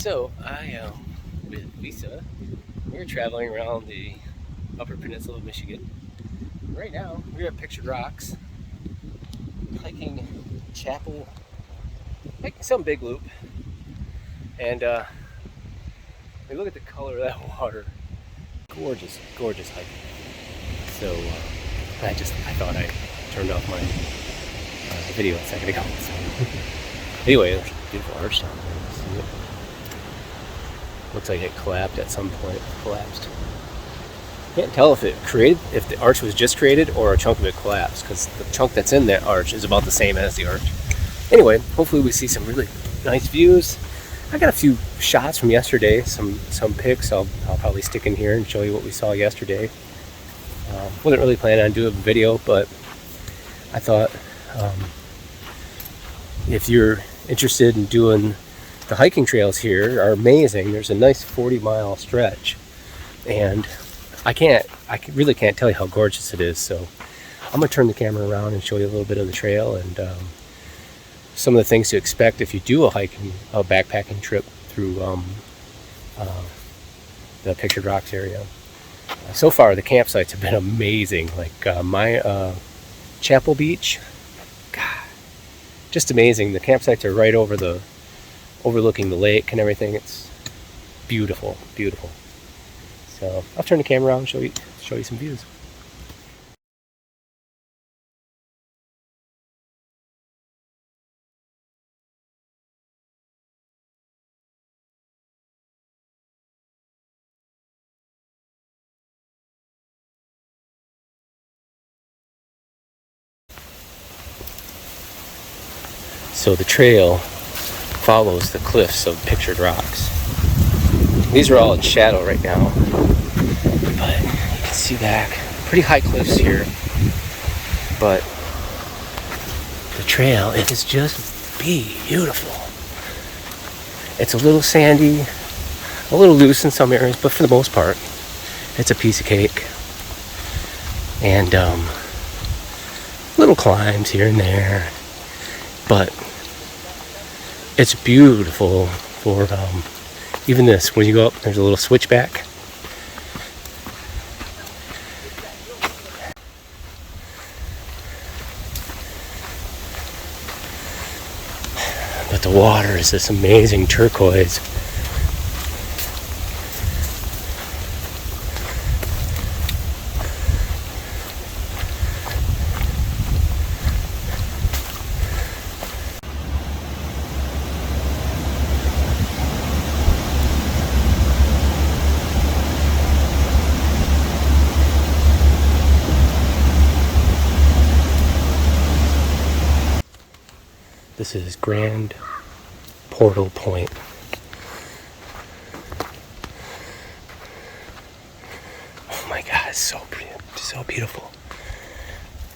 So I am with Lisa. We're traveling around the Upper Peninsula of Michigan. Right now, we're at Pictured Rocks, hiking Chapel, hiking some big loop, and we look at the color of that water. Gorgeous, gorgeous hiking. So I thought I turned off my video a second ago. So. Anyway, there's a beautiful arch down there. See it? Looks like it collapsed at some point. Collapsed. Can't tell if the arch was just created or a chunk of it collapsed, because the chunk that's in that arch is about the same as the arch. Anyway, hopefully we see some really nice views. I got a few shots from yesterday, some pics. I'll probably stick in here and show you what we saw yesterday. Wasn't really planning on doing a video, but I thought if you're interested in doing the hiking trails here are amazing. There's a nice 40-mile stretch, and I really can't tell you how gorgeous it is. So I'm gonna turn the camera around and show you a little bit of the trail and some of the things to expect if you do a backpacking trip through the Pictured Rocks area. So far, the campsites have been amazing. Like my Chapel Beach, God, just amazing. The campsites are right overlooking the lake and everything. It's beautiful, beautiful. So I'll turn the camera around and show you some views. So the trail follows the cliffs of Pictured Rocks. These are all in shadow right now, but you can see back. Pretty high cliffs here, but the trail, it is just beautiful. It's a little sandy, a little loose in some areas, but for the most part, it's a piece of cake. And little climbs here and there, but it's beautiful for even this. When you go up, there's a little switchback. But the water is this amazing turquoise. This is Grand Portal Point. Oh my God, it's so beautiful.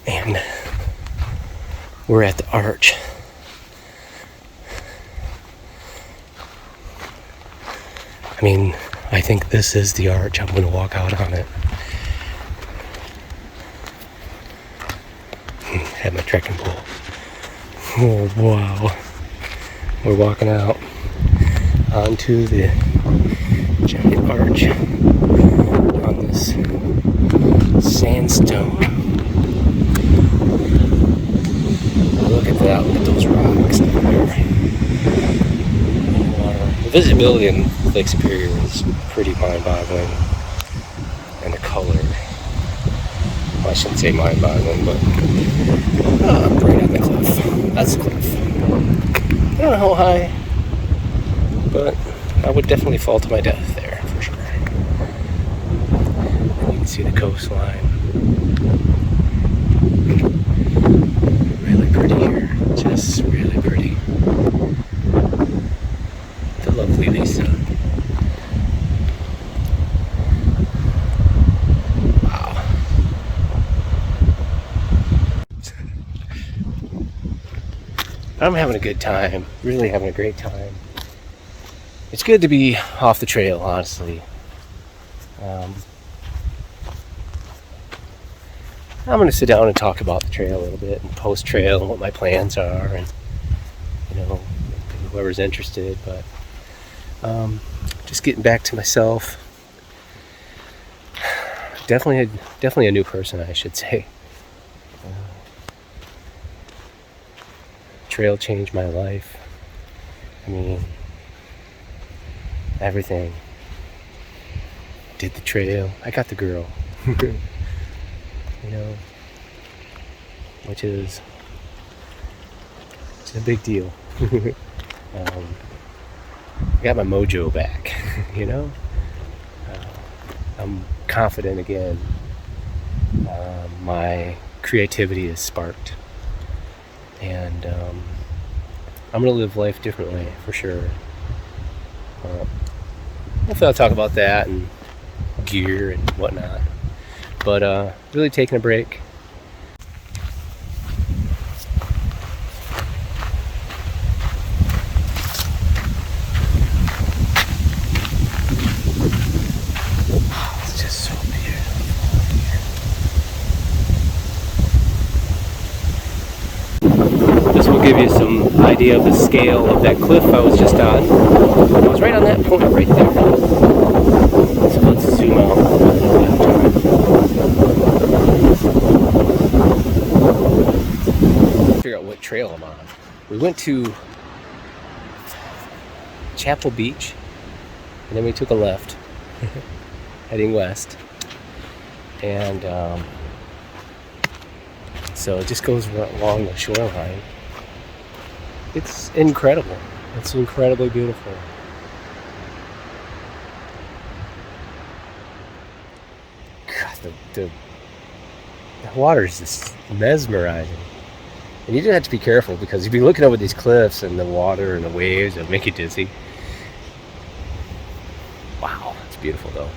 And we're at the arch. I mean, I think this is the arch. I'm gonna walk out on it. Have my trekking pole. Oh wow, we're walking out onto the giant arch on this sandstone. Look at that, look at those rocks there. The visibility in Lake Superior is pretty mind-boggling, and the color, well, I shouldn't say mind-boggling, but right on the cliff. That's the cliff. I don't know how high, but I would definitely fall to my death there for sure. And you can see the coastline. Really pretty here. Just really pretty. The lovely Lisa. I'm having a good time, really having a great time. It's good to be off the trail, honestly. I'm going to sit down and talk about the trail a little bit, and post-trail, and what my plans are, and whoever's interested. But Just getting back to myself. Definitely a new person, I should say. Trail changed my life. I mean, everything. Did the trail. I got the girl. You know, which is a big deal. I got my mojo back. You know, I'm confident again. My creativity is sparked, and I'm gonna live life differently for sure. Hopefully I'll talk about that and gear and whatnot, but really taking a break. It's just so beautiful. This will give you some idea of the scale of that cliff I was just on. I was right on that point right there. So let's zoom out. Figure out what trail I'm on. We went to Chapel Beach, and then we took a left, heading west. And so it just goes along the shoreline. It's incredible. It's incredibly beautiful. God, the water is just mesmerizing. And you do have to be careful because you'd be looking over these cliffs and the water and the waves that make you dizzy. Wow, it's beautiful though.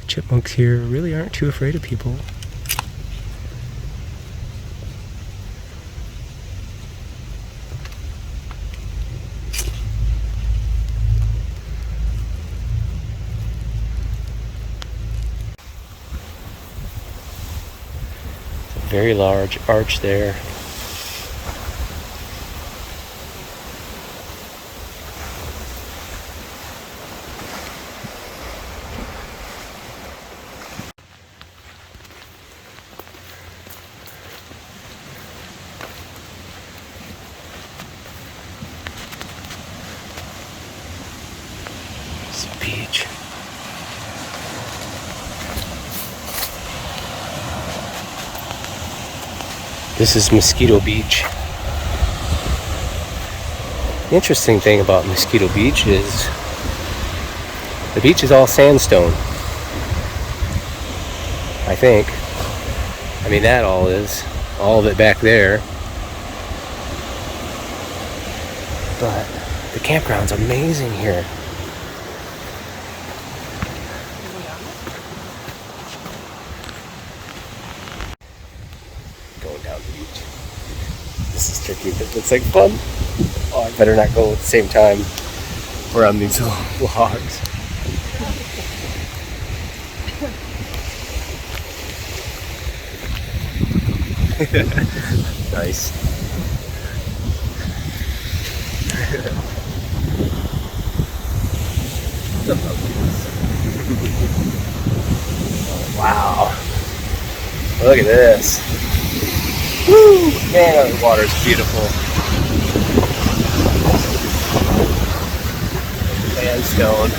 Chipmunks here really aren't too afraid of people. It's a very large arch there. Beach. This is Mosquito Beach. The interesting thing about Mosquito Beach is the beach is all sandstone. I think. I mean, that all is. All of it back there. But the campground's amazing here. This is tricky, but it's like fun. Oh, I better not go at the same time. We're on these little logs. Nice. Wow. Look at this. Woo! Man, the water's beautiful. Sandstone.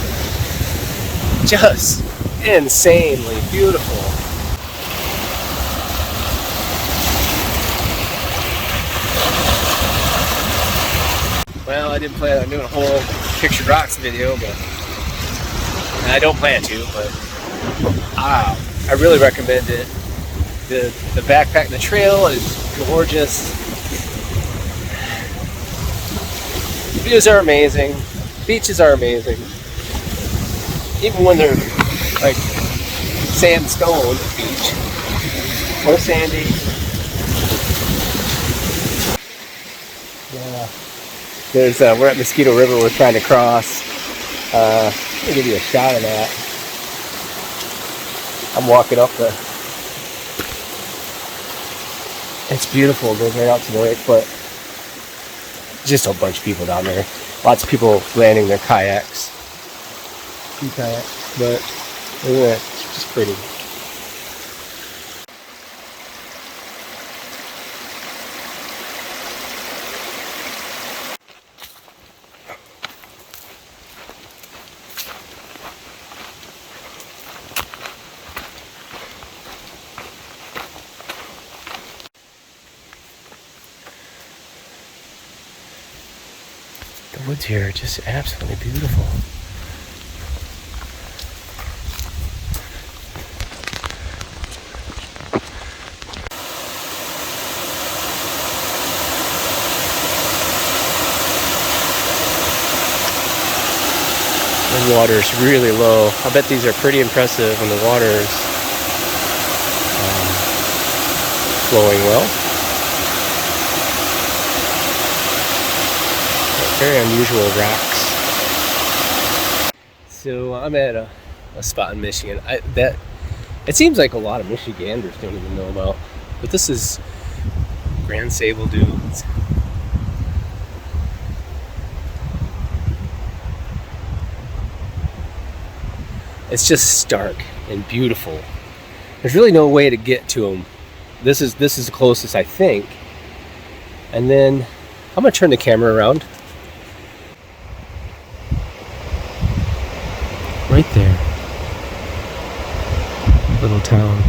Just insanely beautiful. Well, I didn't plan on doing a whole Pictured Rocks video, but I don't plan to, but I really recommend it. The backpack, the trail is gorgeous. Views are amazing. Beaches are amazing. Even when they're like sandstone beach or sandy. Yeah. There's we're at Mosquito River. We're trying to cross. Let me give you a shot of that. I'm walking up the. It's beautiful. It goes right out to the lake, but just a bunch of people down there. Lots of people landing their kayaks. Sea kayaks, but it's just pretty. The woods here are just absolutely beautiful. The water's really low. I bet these are pretty impressive when the water's flowing well. Very unusual rocks. So I'm at a spot in Michigan that it seems like a lot of Michiganders don't even know about, but this is Grand Sable Dunes. It's just stark and beautiful. There's really no way to get to them. This is the closest, I think. And then I'm gonna turn the camera around. Right there, little town,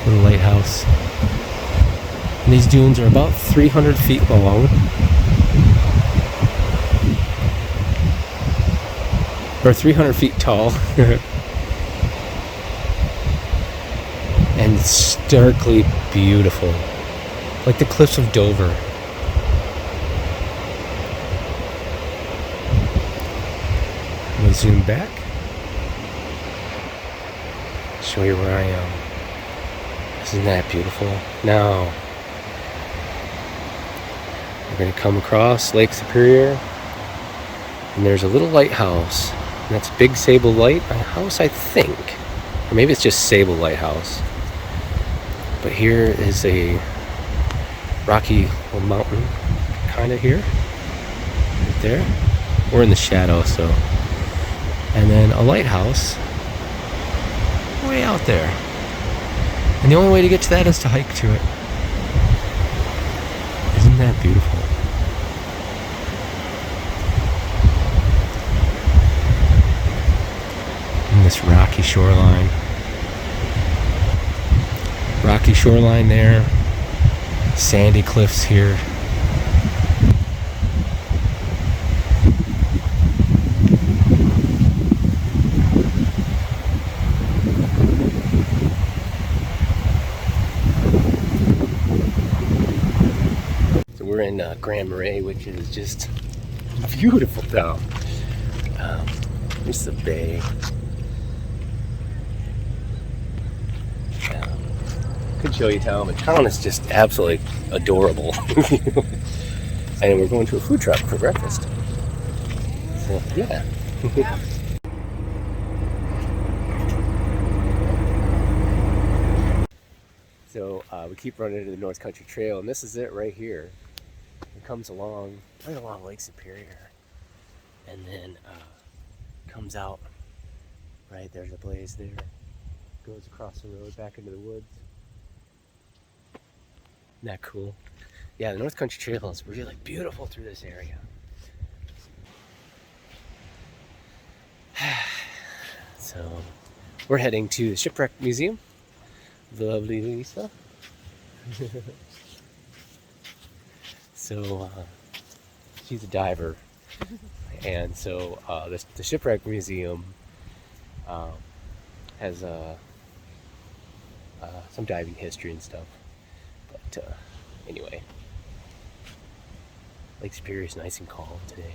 little lighthouse. And these dunes are about 300 feet long. Or 300 feet tall. And starkly beautiful. Like the cliffs of Dover. I'm gonna zoom back. Show you where I am. Isn't that beautiful? Now we're going to come across Lake Superior, and there's a little lighthouse, and that's Big Sable Light House, I think, or maybe it's just Sable Lighthouse. But here is a rocky little mountain, kind of here, right there. We're in the shadow, so, and then a lighthouse way out there, and the only way to get to that is to hike to it. Isn't that beautiful? And this rocky shoreline there, sandy cliffs here. We're in Grand Marais, which is just a beautiful town. Here's the bay. Could show you town, but town is just absolutely adorable. And we're going to a food truck for breakfast. So, yeah. So we keep running into the North Country Trail, and this is it right here. It comes along right along Lake Superior, and then comes out right there's a blaze there, goes across the road back into the woods. Isn't that cool? Yeah, the North Country Trail is really beautiful through this area. So we're heading to the Shipwreck Museum. The lovely Lisa. So she's a diver, and so the Shipwreck Museum has some diving history and stuff. But anyway, Lake Superior is nice and calm today.